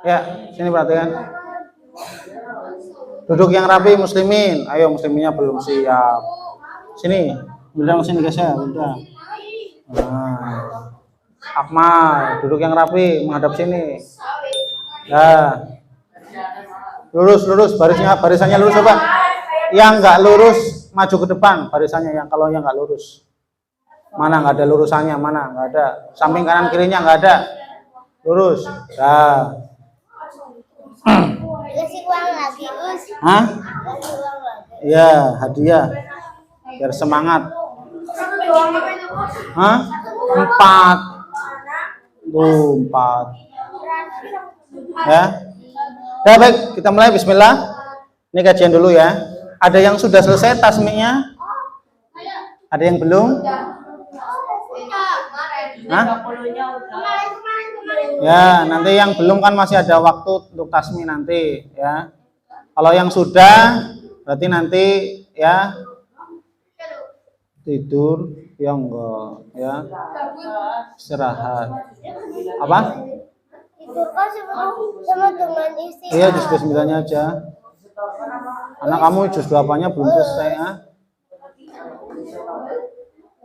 Ya, sini perhatikan. Duduk yang rapi muslimin. Ayo musliminnya belum siap. Sini, bilang sini guys ya, udah. Nah. Akmal, duduk yang rapi, menghadap sini. Ya. Lurus, barisannya lurus coba. Yang nggak lurus maju ke depan barisannya, kalau yang nggak lurus. Mana nggak ada lurusannya, mana nggak ada. Samping kanan kirinya nggak ada. Lurus. Dah. Kasih uang lagi, Us. Hah? Iya, hadiah. Biar semangat. Hah? 4. Tuh, 4. Ya. Ya baik, kita mulai. Bismillah. Ini kajian dulu ya. Ada yang sudah selesai tasmiknya? Ada yang belum? Hah? Ya, nanti yang belum kan masih ada waktu untuk tasmi nanti ya. Kalau yang sudah berarti nanti ya tidur ya enggak ya. Istirahat. Apa? Itu kan sama dengan istri. Iya, jus 9-nya aja. Anak kamu jus 8-nya belum selesai ya.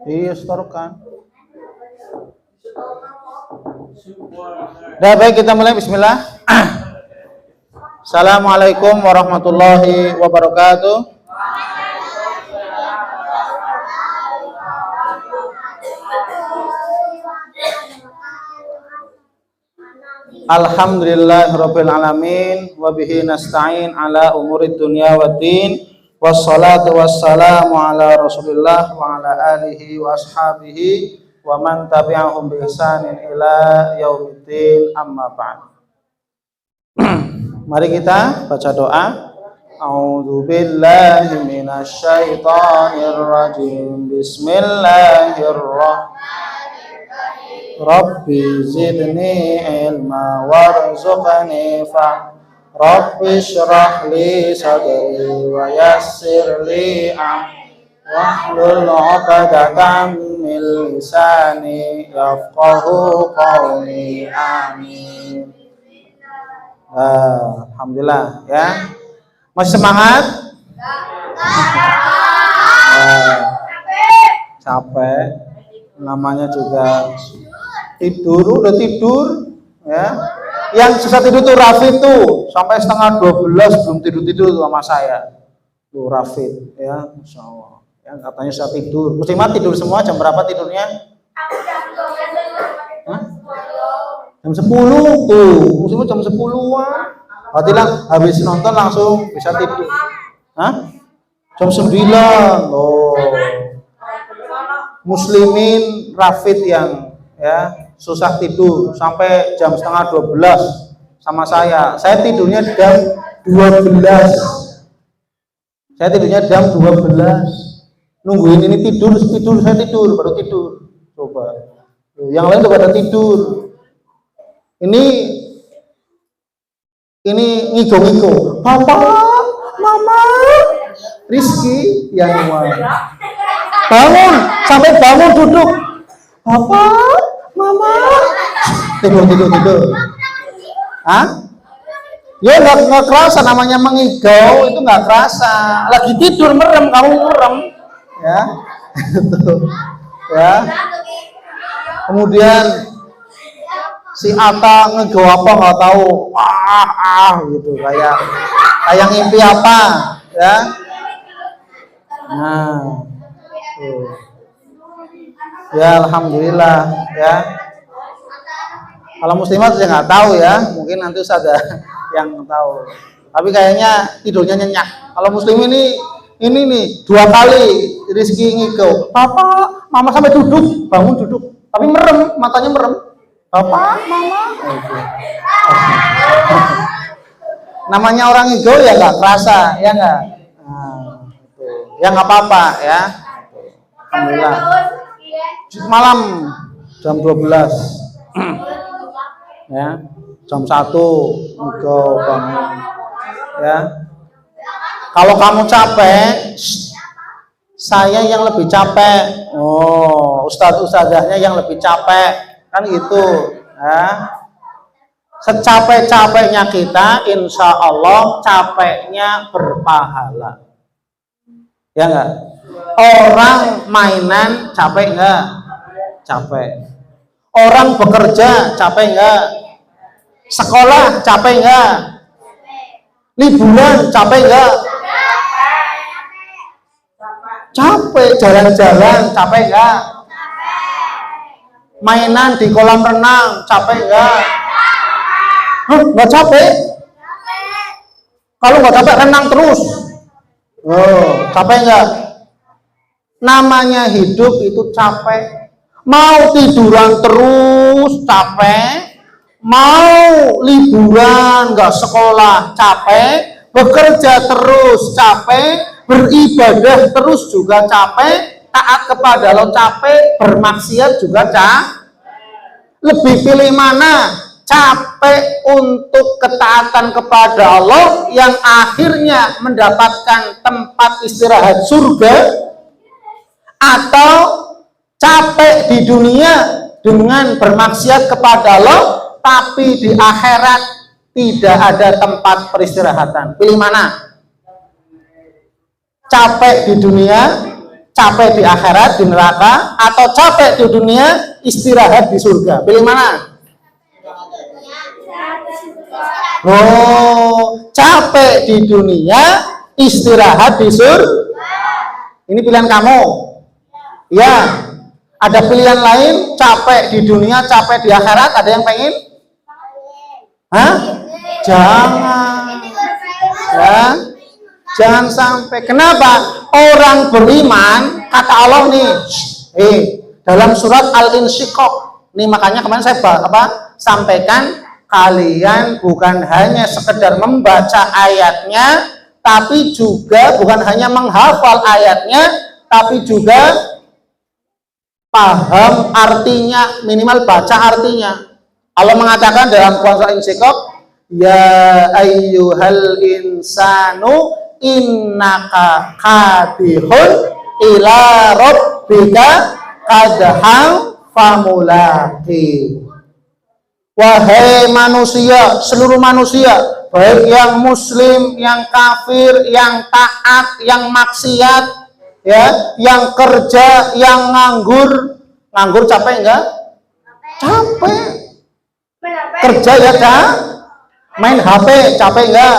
Iya, setorkan. Dah baik, kita mulai. Bismillah. Assalamualaikum warahmatullahi wabarakatuh. Alhamdulillahirabbil alamin wa bihi nasta'in ala umurid dunya waddin wassalatu wassalamu ala Rasulillah wa ala alihi wa ashabihi wa man tabi'ahum bi ihsanin ila yaumiddin, amma ba'd. Mari kita baca doa. A'udzu billahi minasy syaithanir rajim. Bismillahirrahmanirrahim. Rabbi zidni ilma warzuqni fa Rabbi shrah li sadri wa yassir li amri wahlul 'uqdatam min lisani yafqahu qawli. Amin. Alhamdulillah ya. Masih semangat? Capek. Namanya juga tidur, udah tidur ya. Yang susah tidur tuh Rafid tuh, sampai setengah 12 belum tidur tuh sama saya tuh Rafid ya, Masya Allah ya, katanya susah tidur. Muslimat tidur semua. Jam berapa tidurnya? Hah? Jam 10 tuh, Muslimat jam 10-an. Berarti lah habis nonton langsung bisa tidur. Hah? Jam 9 loh. Muslimin Rafid yang ya susah tidur sampai jam setengah 12 sama saya. Saya tidurnya jam 12. Saya tidurnya jam 12. Nungguin ini tidur, saya tidur, baru tidur. Coba. Yang lain udah pada tidur. Ini ngigo-ngigo. Papa, Mama, Rizky yang bangun, sampai bangun duduk. Papa, Mama, tidur. Hah? Ya nggak kerasa, namanya mengigau itu nggak kerasa. Lagi tidur merem, kamu merem, ya. Ya. Kemudian si Ata ngegau apa nggak tahu, gitu kayak ngimpi apa, ya. Nah, tuh. Ya alhamdulillah ya. Kalau muslimat saya nggak tahu ya, mungkin nanti ada yang tahu. Tapi kayaknya tidurnya nyenyak. Kalau muslim ini nih 2 kali Rizky ngigau. Papa, Mama, sampai duduk, bangun duduk. Tapi merem, matanya merem. Papa, Mama. Namanya orang ngigau ya nggak kerasa, ya nggak. Nah, ya nggak apa-apa ya. Alhamdulillah. Malam jam 12 ya, jam 1 engkau bangun ya. Kalau kamu capek, saya yang lebih capek. Ustadzahnya yang lebih capek kan gitu ya. Secapek-capeknya kita, insya Allah capeknya berpahala. Ya enggak? Orang mainan capek enggak? Capek. Orang bekerja capek enggak? Sekolah capek enggak? Liburan capek enggak? Capek. Jalan-jalan capek enggak? Mainan di kolam renang capek enggak? Nggak capek? Kalau nggak capek renang terus. Oh, capek nggak? Namanya hidup itu capek. Mau tiduran terus capek, mau liburan nggak sekolah capek, bekerja terus capek, beribadah terus juga capek, taat kepada Allah capek, bermaksiat juga capek. Lebih pilih mana? Capek untuk ketaatan kepada Allah yang akhirnya mendapatkan tempat istirahat surga, atau capek di dunia dengan bermaksiat kepada Allah tapi di akhirat tidak ada tempat peristirahatan. Pilih mana? Capek di dunia, capek di akhirat di neraka, atau capek di dunia istirahat di surga? Pilih mana? Oh, capek di dunia, istirahat di surga. Ini pilihan kamu. Ya, ada pilihan lain, capek di dunia, capek di akhirat. Ada yang pengen? Hah? Jangan. Ya, jangan sampai. Kenapa? Orang beriman, kata Allah nih, dalam surat Al-Insyiqaq. Nih makanya kemarin saya sampaikan, kalian bukan hanya sekedar membaca ayatnya, tapi juga bukan hanya menghafal ayatnya, tapi juga paham artinya, minimal baca artinya. Allah mengatakan dalam Quran Al-Insyiqaq, ya ayyuhal insanu innaka kadihun ila rabbika kadhan famulaqi. Wahai manusia, seluruh manusia, baik yang muslim, yang kafir, yang taat, yang maksiat, ya, yang kerja, yang nganggur. Nganggur capek enggak? Capek. Kerja ya dah. Main HP capek enggak?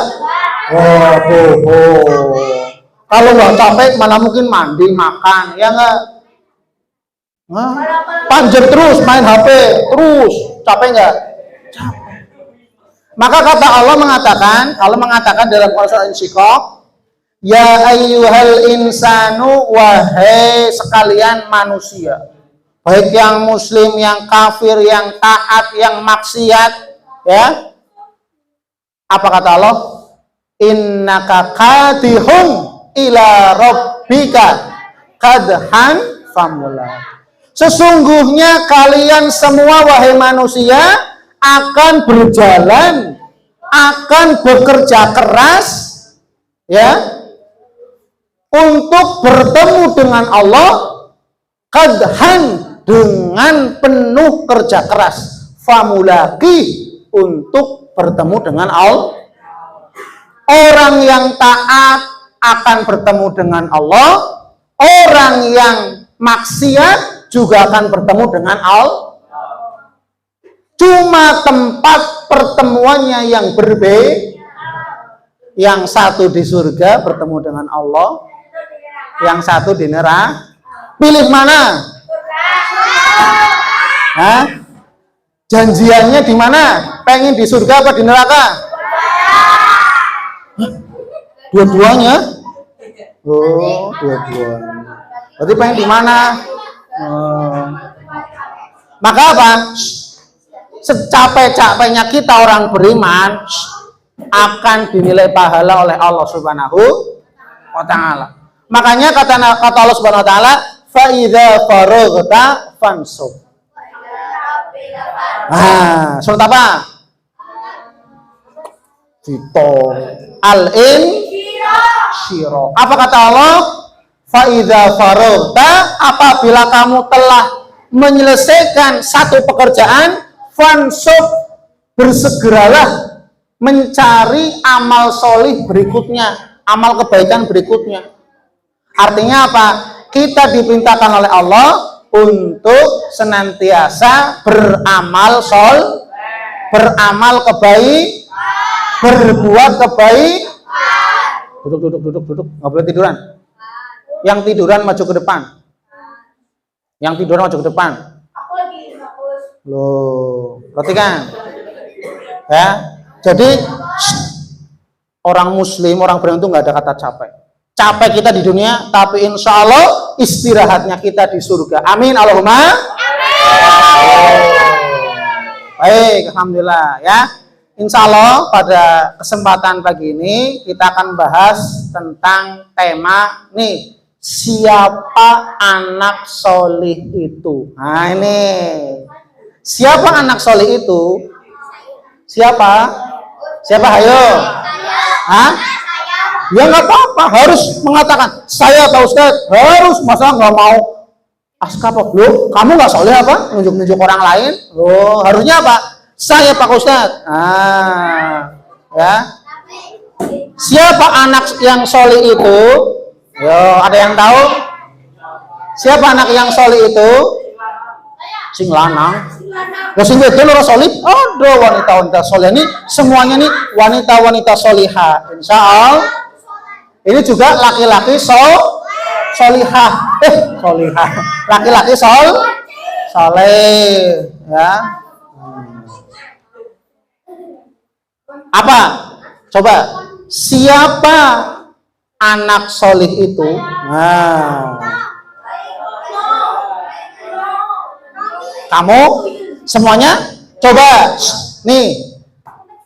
Kalau nggak capek malah mungkin mandi, makan, ya enggak? Panjat terus main HP terus, capek enggak? Capek. Maka kata Allah mengatakan dalam Quran Al-Insyiqaq, ya ayyuhal insanu, wahai sekalian manusia, baik yang muslim, yang kafir, yang taat, yang maksiat, ya. Apa kata Allah? Innaka kadihun ila rabbika kadhan famulaqi. Sesungguhnya kalian semua wahai manusia akan berjalan, akan bekerja keras, ya, untuk bertemu dengan Allah kadhan, dengan penuh kerja keras, famulaqi, untuk bertemu dengan Allah. Orang yang taat akan bertemu dengan Allah, orang yang maksiat juga akan bertemu dengan Allah. Cuma tempat pertemuannya yang berbeda. Yang satu di surga bertemu dengan Allah, yang satu di neraka. Pilih mana? Hah? Janjiannya di mana? Pengen di surga apa di neraka? Dua-duanya? Oh, dua-duanya. Berarti pengen di mana? Maka apa? Secapek-capeknya kita orang beriman akan dinilai pahala oleh Allah Subhanahu wa ta'ala. Makanya kata Allah Subhanahu wa ta'ala, fa idza faraghta fansub. Surat apa? Fito Al-Insyirah. Apa kata Allah? Fa idza faraghta, apabila kamu telah menyelesaikan satu pekerjaan, fansub, bersegeralah mencari amal solih berikutnya, amal kebaikan berikutnya. Artinya apa? Kita diperintahkan oleh Allah untuk senantiasa beramal beramal berbuat duduk, nggak boleh tiduran. Yang tiduran maju ke depan. Loh, perhatikan. Ya, jadi orang muslim, orang beriman itu nggak ada kata capek. Capek kita di dunia, tapi insya Allah istirahatnya kita di surga. Amin, Allahumma. Amin. Baik, alhamdulillah ya. Insya Allah pada kesempatan pagi ini kita akan bahas tentang tema nih, siapa anak solih itu. Nah ini, siapa anak solih itu? Siapa? Ayo. Hah? Ya nggak apa-apa, harus mengatakan saya Pak Ustadz, harus, masa nggak mau askapok lu, kamu nggak soleh apa? Nunjuk-nunjuk orang lain. Loh, harusnya apa? Saya Pak Ustadz. Ya. Siapa anak yang soleh itu? Yo, ada yang tahu? Siapa anak yang soleh itu? Sing lanang. Sing wedok ora solih. Aduh, wanita-wanita soleh ini semuanya nih wanita-wanita solihah. Insya Allah. Ini juga laki-laki solihah. Solihah. Laki-laki soleh. Ya. Apa? Coba. Siapa anak solih itu? Nah. Kamu semuanya coba nih,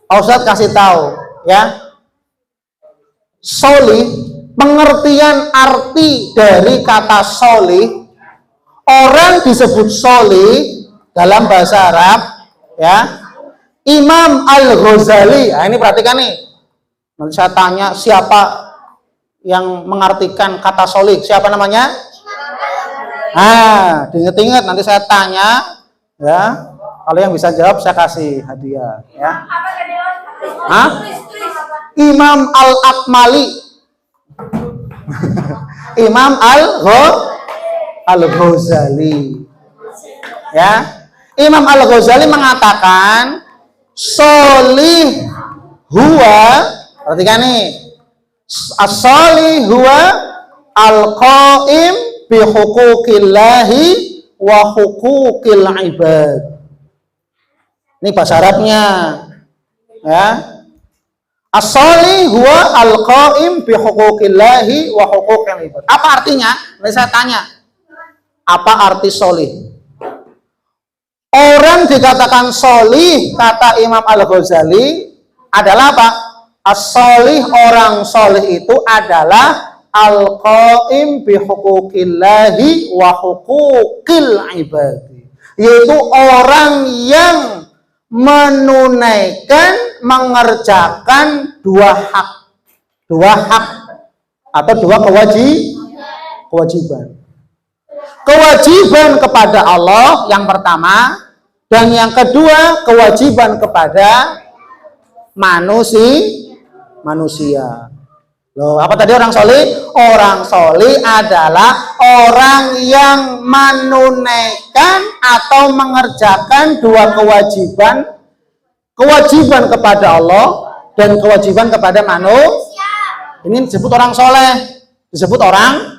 Pak Ustadz kasih tahu ya. Solih, pengertian arti dari kata solih, orang disebut solih dalam bahasa Arab ya. Imam Al-Ghazali. Nah, ini perhatikan nih. Nanti saya tanya siapa yang mengartikan kata solih, siapa namanya? Nah, diinget-inget, nanti saya tanya ya. Kalau yang bisa jawab saya kasih hadiah ya. Hah? Imam Al-Akmali. Imam Al-Ghazali. Ya. Imam Al-Ghazali mengatakan solih huwa, perhatikan nih, as-solih huwa al-qaim bi huquqillahi wa huquqil ibad. Ini bahasa Arabnya ya. As-solih huwa al-qaim bi huquqillahi wa huquqil ibad. Apa artinya? Mari saya tanya. Apa arti solih? Orang dikatakan solih, kata Imam Al-Ghazali, adalah apa? As-solih, orang solih itu adalah al-qaim bi huquqillahi wa huquqil ibadi, yaitu orang yang menunaikan, mengerjakan dua hak atau dua kewajiban. Kewajiban kepada Allah yang pertama, dan yang kedua kewajiban kepada manusia. Loh, apa tadi orang solih? Orang solih adalah orang yang menunaikan atau mengerjakan dua kewajiban kepada Allah dan kewajiban kepada manusia. Ini disebut orang soleh, disebut orang.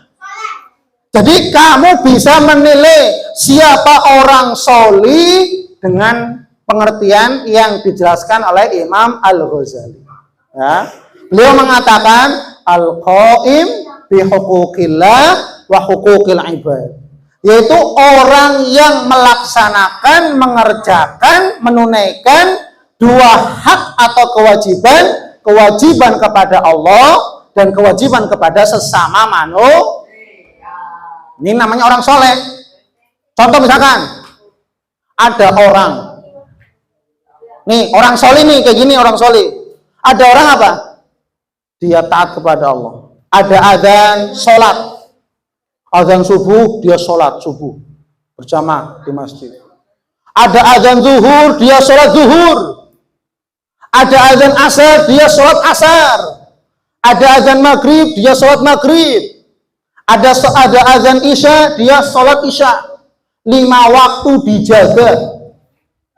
Jadi kamu bisa menilai siapa orang solih dengan pengertian yang dijelaskan oleh Imam Al-Ghazali. Ya. Beliau mengatakan al-qaim bi huquqillah wa huquqil ibad, yaitu orang yang melaksanakan, mengerjakan, menunaikan dua hak atau kewajiban kepada Allah dan kewajiban kepada sesama manusia. Ini namanya orang soleh. Contoh misalkan ada orang, nih orang soleh nih kayak gini, orang soleh. Ada orang apa? Dia taat kepada Allah. Ada adzan sholat, adzan subuh, dia sholat subuh berjamaah di masjid. Ada adzan zuhur, dia sholat zuhur Ada azan asar, dia sholat asar. Ada azan maghrib, dia sholat maghrib. Ada azan isya, dia sholat isya. 5 waktu dijaga,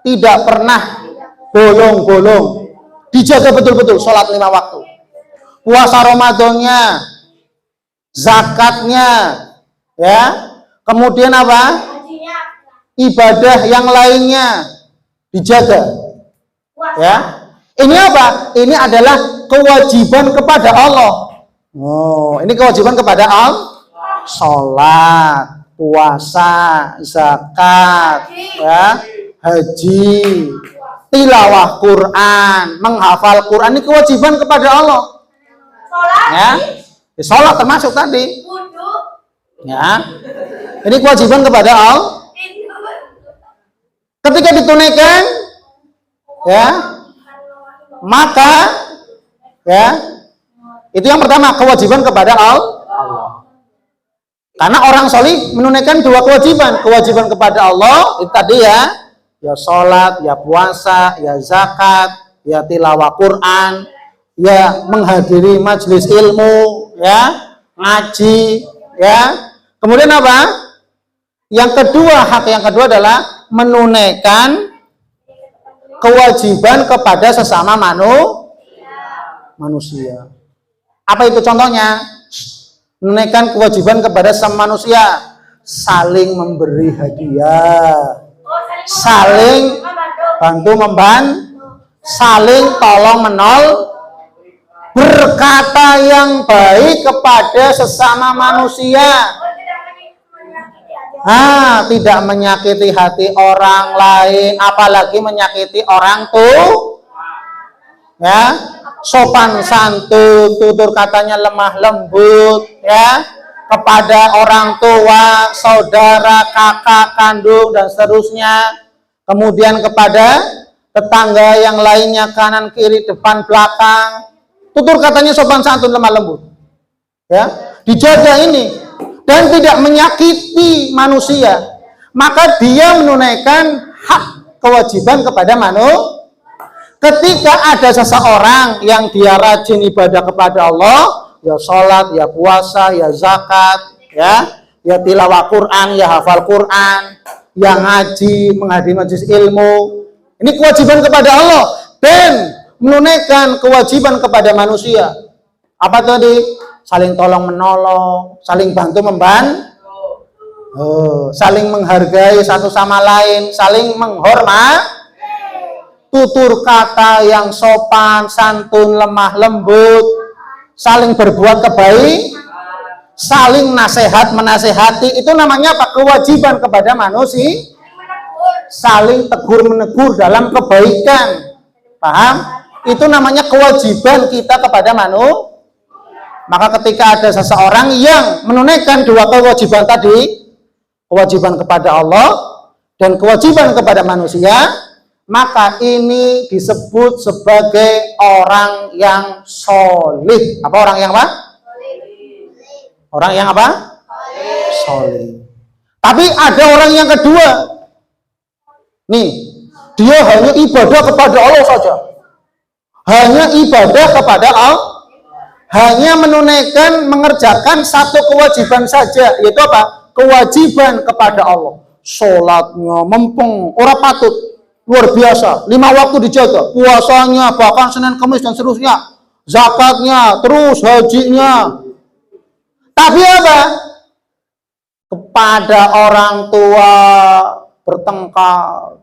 tidak pernah bolong-bolong, dijaga betul-betul sholat 5 waktu. Puasa Ramadannya, zakatnya, ya. Kemudian apa? Ibadah yang lainnya dijaga, ya. Ini apa? Ini adalah kewajiban kepada Allah. Oh, ini kewajiban kepada Allah. Sholat, puasa, zakat, ya, haji, tilawah Quran, menghafal Quran, ini kewajiban kepada Allah. Ya, sholat termasuk tadi. Ya, ini kewajiban kepada Allah. Ketika ditunaikan, ya, maka, ya, itu yang pertama, kewajiban kepada Allah. Karena orang solih menunaikan 2 kewajiban. Kewajiban kepada Allah, itu tadi ya sholat, ya puasa, ya zakat, ya tilawah Quran, ya menghadiri majelis ilmu, ya ngaji, ya. Kemudian apa? Yang kedua adalah menunaikan kewajiban kepada sesama manusia. Apa itu contohnya? Menunaikan kewajiban kepada sesama manusia, saling memberi hadiah, saling membantu, saling tolong menolong, berkata yang baik kepada sesama manusia. Tidak menyakiti hati orang lain, apalagi menyakiti orang tua. Ya, sopan santun, tutur katanya lemah lembut, ya, kepada orang tua, saudara, kakak kandung dan seterusnya. Kemudian kepada tetangga yang lainnya, kanan kiri depan belakang, tutur katanya sopan santun lemah lembut, ya, dijaga ini dan tidak menyakiti manusia, maka dia menunaikan hak kewajiban kepada manusia. Ketika ada seseorang yang dia rajin ibadah kepada Allah, ya sholat, ya puasa, ya zakat, ya tilawah Quran, ya hafal Quran, ya ngaji, menghadiri majelis ilmu, ini kewajiban kepada Allah dan menunaikan kewajiban kepada manusia. Apa tadi? Saling tolong menolong, saling bantu membantu, saling menghargai satu sama lain, saling menghormat. Tutur kata yang sopan, santun, lemah lembut, saling berbuat kebaikan, saling nasihat menasehati, itu namanya apa? Kewajiban kepada manusia. Saling tegur menegur dalam kebaikan, paham? Itu namanya kewajiban kita kepada manusia. Maka ketika ada seseorang yang menunaikan 2 kewajiban tadi, kewajiban kepada Allah dan kewajiban kepada manusia, maka ini disebut sebagai orang yang solih. Apa orang yang apa? Orang yang apa? Solih. Tapi ada orang yang kedua. Nih, dia hanya ibadah kepada Allah saja. Hanya ibadah kepada Allah. Hanya menunaikan, mengerjakan 1 kewajiban saja, yaitu apa? Kewajiban kepada Allah. Sholatnya mempeng, ora patut. Luar biasa, 5 waktu dijaga, puasanya bahkan Senin Kamis dan seterusnya, zakatnya, terus hajinya. Tapi apa? Kepada orang tua bertengkar,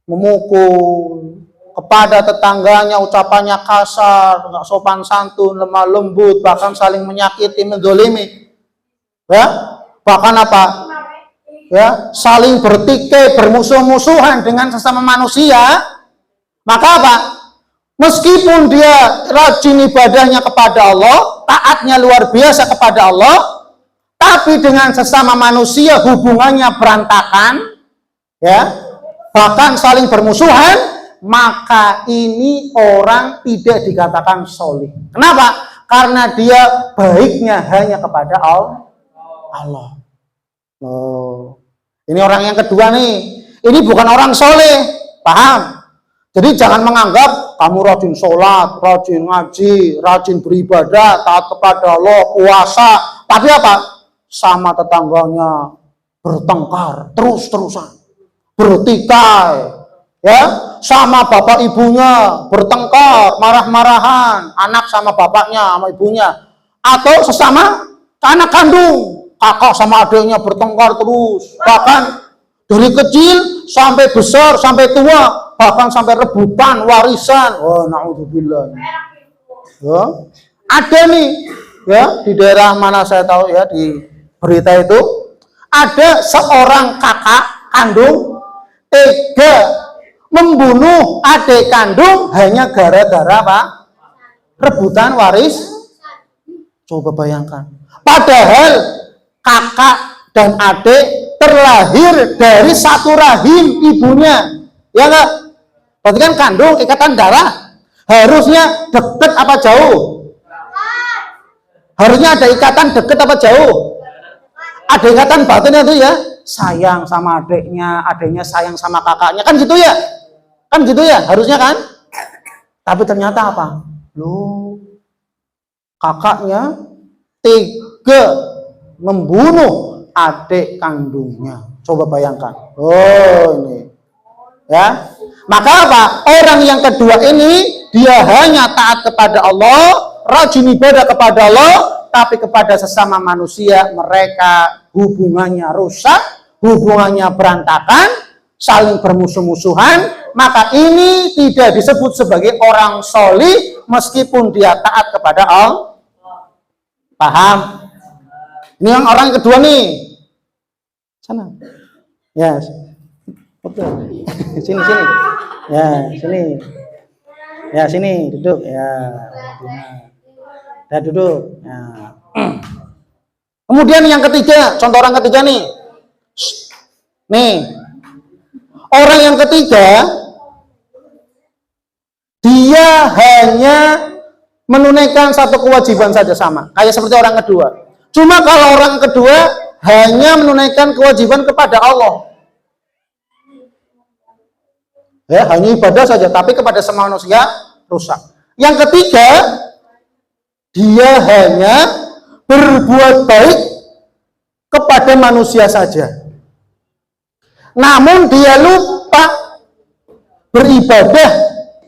memukul, kepada tetangganya ucapannya kasar, nggak sopan santun, lemah lembut, bahkan saling menyakiti, menzalimi. Ya, bahkan apa? Ya, saling bertikai, bermusuh-musuhan dengan sesama manusia. Maka apa? Meskipun dia rajin ibadahnya kepada Allah, taatnya luar biasa kepada Allah, tapi dengan sesama manusia hubungannya berantakan, ya, bahkan saling bermusuhan, maka ini orang tidak dikatakan solih. Kenapa? Karena dia baiknya hanya kepada Allah. Oh. Ini orang yang kedua nih. Ini bukan orang soleh, paham? Jadi jangan menganggap kamu rajin sholat, rajin ngaji, rajin beribadah, taat kepada Allah, puasa, tapi apa? Sama tetangganya bertengkar terus-terusan, bertikai, ya, sama bapak ibunya bertengkar, marah-marahan, anak sama bapaknya, sama ibunya, atau sesama anak kandung, kakak sama adiknya bertengkar terus, bahkan dari kecil sampai besar, sampai tua, bahkan sampai rebutan warisan. Oh, naudzubillah. Ya, ada nih, ya, di daerah mana saya tahu ya, di berita itu ada seorang kakak kandung tega membunuh adik kandung hanya gara-gara apa? Rebutan waris. Coba bayangkan. Padahal kakak dan adik terlahir dari satu rahim ibunya, ya enggak? Berarti kan kandung, ikatan darah. Harusnya dekat apa jauh? Harusnya ada ikatan dekat apa jauh? Ada ikatan batin itu ya, sayang sama adiknya, adiknya sayang sama kakaknya, kan gitu ya? Kan gitu ya, harusnya kan? Tapi ternyata apa? Loh, kakaknya tega membunuh adik kandungnya. Coba bayangkan. Oh, ini. Ya. Maka apa? Orang yang kedua ini dia hanya taat kepada Allah, rajin ibadah kepada Allah, tapi kepada sesama manusia mereka hubungannya rusak, hubungannya berantakan, saling bermusuh-musuhan, maka ini tidak disebut sebagai orang solih meskipun dia taat kepada Allah. Paham? Ini yang orang kedua nih. Sana. Ya. Betul. Sini. Ya, sini. Ya, sini duduk. Ya. Ya, duduk. Ya. Kemudian yang ketiga, contoh orang ketiga nih. Nih. Orang yang ketiga dia hanya menunaikan satu kewajiban saja sama, kayak seperti orang kedua. Cuma kalau orang kedua hanya menunaikan kewajiban kepada Allah. Ya, hanya ibadah saja, tapi kepada semua manusia rusak. Yang ketiga, dia hanya berbuat baik kepada manusia saja. Namun dia lupa beribadah,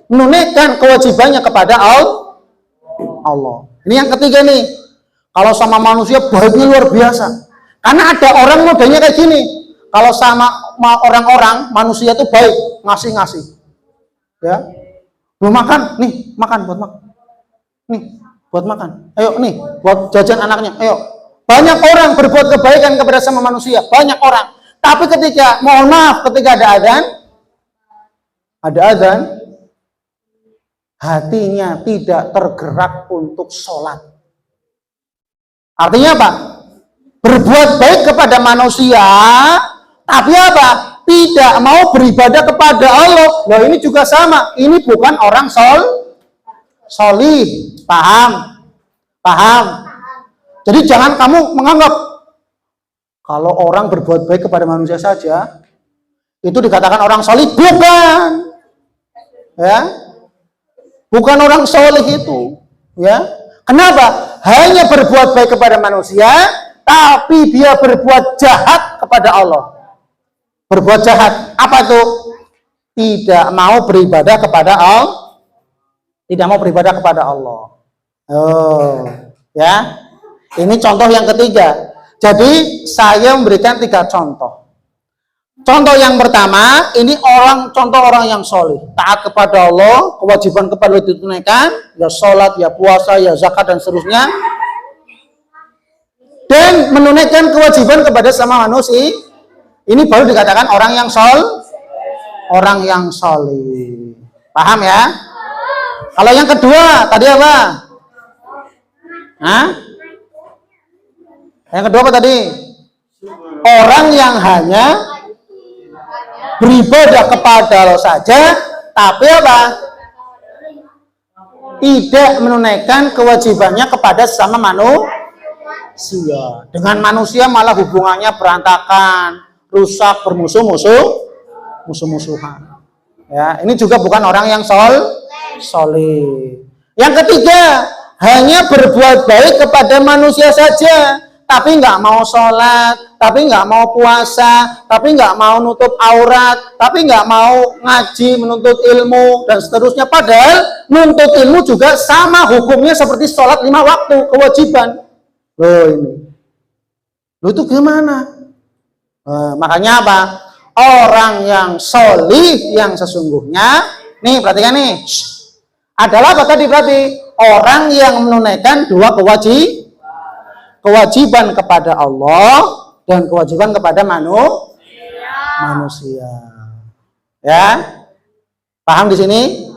menunaikan kewajibannya kepada Allah. Ini yang ketiga nih. Kalau sama manusia baiknya luar biasa. Karena ada orang modelnya kayak gini. Kalau sama orang-orang, manusia itu baik, ngasih-ngasih. Ya. Belum makan, nih, makan buat makan. Nih, buat makan. Ayo, nih, buat jajan anaknya. Ayo. Banyak orang berbuat kebaikan kepada sama manusia, banyak orang. Tapi ketika, mohon maaf, ketika ada azan, hatinya tidak tergerak untuk sholat. Artinya apa? Berbuat baik kepada manusia, tapi apa? Tidak mau beribadah kepada Allah. Loh, ini juga sama. Ini bukan orang solih. Paham? Paham? Jadi jangan kamu menganggap kalau orang berbuat baik kepada manusia saja itu dikatakan orang solih. Bukan. Ya. Bukan orang solih itu. Ya. Kenapa? Hanya berbuat baik kepada manusia, tapi dia berbuat jahat kepada Allah. Berbuat jahat. Apa itu? Tidak mau beribadah kepada Allah. Tidak mau beribadah kepada Allah. Oh, ya. Ini contoh yang ketiga. Jadi saya memberikan 3 contoh. Contoh yang pertama, ini contoh orang yang soleh, taat kepada Allah, kewajiban kepada Allah ditunaikan, ya sholat, ya puasa, ya zakat dan seterusnya, dan menunaikan kewajiban kepada sama manusia. Ini baru dikatakan orang yang soleh. Paham ya? Kalau yang kedua tadi apa? Hah? Yang kedua apa tadi? Orang yang hanya beribadah kepada Allah saja, tapi apa? Tidak menunaikan kewajibannya kepada sesama manusia. Dengan manusia malah hubungannya berantakan, rusak, bermusuh-musuhan. Ya, ini juga bukan orang yang soleh. Yang ketiga, hanya berbuat baik kepada manusia saja, tapi nggak mau sholat, tapi nggak mau puasa, tapi nggak mau nutup aurat, tapi nggak mau ngaji, menuntut ilmu, dan seterusnya. Padahal nuntut ilmu juga sama hukumnya seperti sholat 5 waktu, kewajiban. Loh ini. Loh itu gimana? Makanya apa? Orang yang sholih yang sesungguhnya, nih perhatikan nih, adalah apa tadi berarti? Orang yang menunaikan 2 kewajiban kepada Allah dan kewajiban kepada manusia. Ya, paham di sini?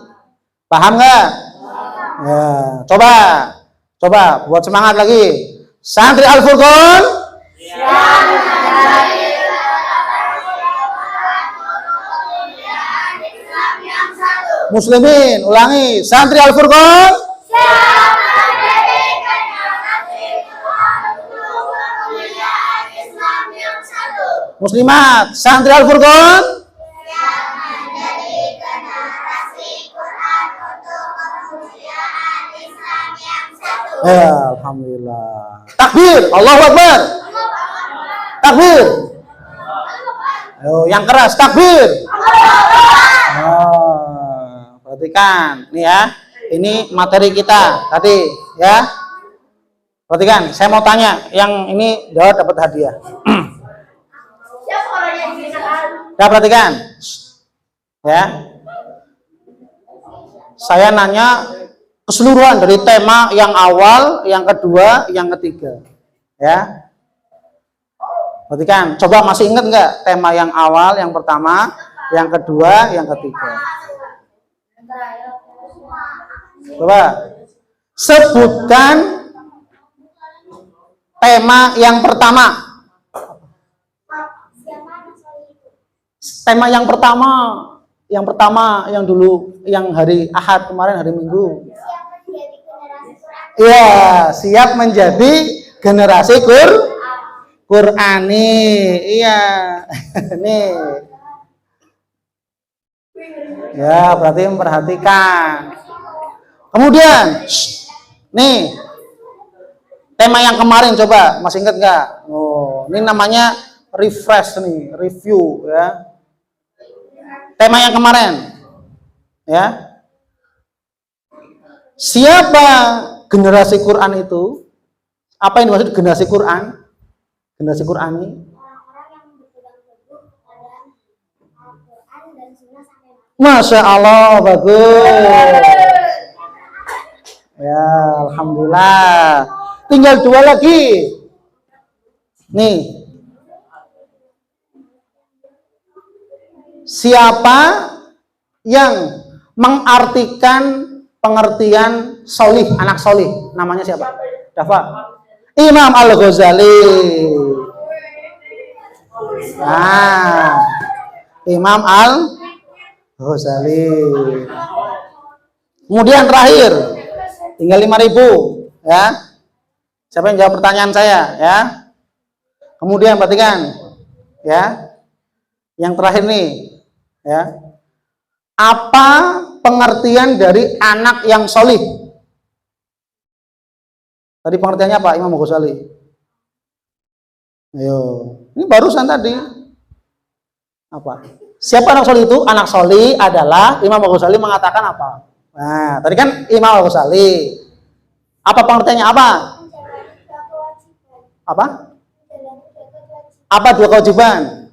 Paham nggak? Ya, coba buat semangat lagi. Santri Al-Furqan. Muslimin, ulangi. Santri Al-Furqan. Muslimat, Santri Al-Furqan. Ya, alhamdulillah. Takbir, Allahu Akbar. Takbir. Ayo, yang keras, takbir. Perhatikan, nih ya. Ini materi kita tadi, ya. Perhatikan, saya mau tanya, yang ini jawab dapat hadiah. Ya, perhatikan. Ya. Saya nanya keseluruhan dari tema yang awal, yang kedua, yang ketiga. Ya. Perhatikan, coba masih ingat nggak tema yang awal, yang pertama, yang kedua, yang ketiga? Coba sebutkan tema yang pertama. Tema yang pertama yang dulu, yang hari Ahad kemarin, hari Minggu. Iya, siap menjadi generasi Qur'ani. Iya. Nih. Ya, berarti memperhatikan. Kemudian, nih, tema yang kemarin coba, masih ingat nggak? Oh, ini namanya refresh nih, review ya. Tema yang kemarin, ya. Siapa generasi Quran itu? Apa yang dimaksud generasi Quran? Generasi Qurani? Masya Allah, bagus. Ya, alhamdulillah. Tinggal 2 lagi. Nih. Siapa yang mengartikan pengertian solih, anak solih? Namanya siapa? Dafa. Imam Al-Ghazali. Nah, Imam Al-Ghazali. Kemudian terakhir, tinggal 5.000, ya. Siapa yang jawab pertanyaan saya, ya? Kemudian perhatikan, ya. Yang terakhir nih, ya. Apa pengertian dari anak yang solih? Tadi pengertiannya apa, Imam Ghazali? Ayo, ini barusan tadi. Apa? Siapa anak solih itu? Anak solih adalah Imam Ghazali mengatakan apa? Nah, tadi kan Imam Ghazali. Apa pengertiannya apa? Apa? Apa 2 kewajiban?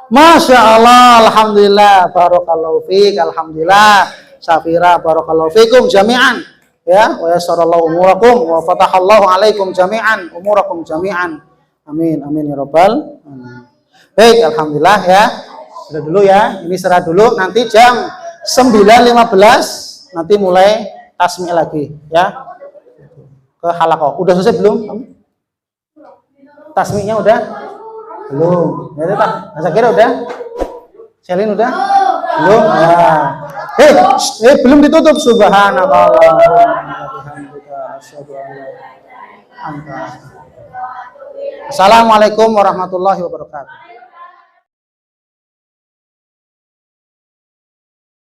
Masya Allah, alhamdulillah, barakallahu fiik, alhamdulillah, Safira, barakallahu fiikum jami'an, ya, wa yassarallahu umurakum, wa fatahallahu alaikum jami'an, umurakum jami'an, amin, amin ya robbal alamin. Baik, alhamdulillah ya, sudah dulu ya, ini serah dulu, nanti jam 9.15 nanti mulai tasmi lagi, ya, ke halaqah. Udah selesai belum? Tasminya udah? Belum. Ya tak. Saya kira udah. Selin udah? Belum. Ya. Belum ditutup. Subhanallah. Assalamualaikum warahmatullahi wabarakatuh.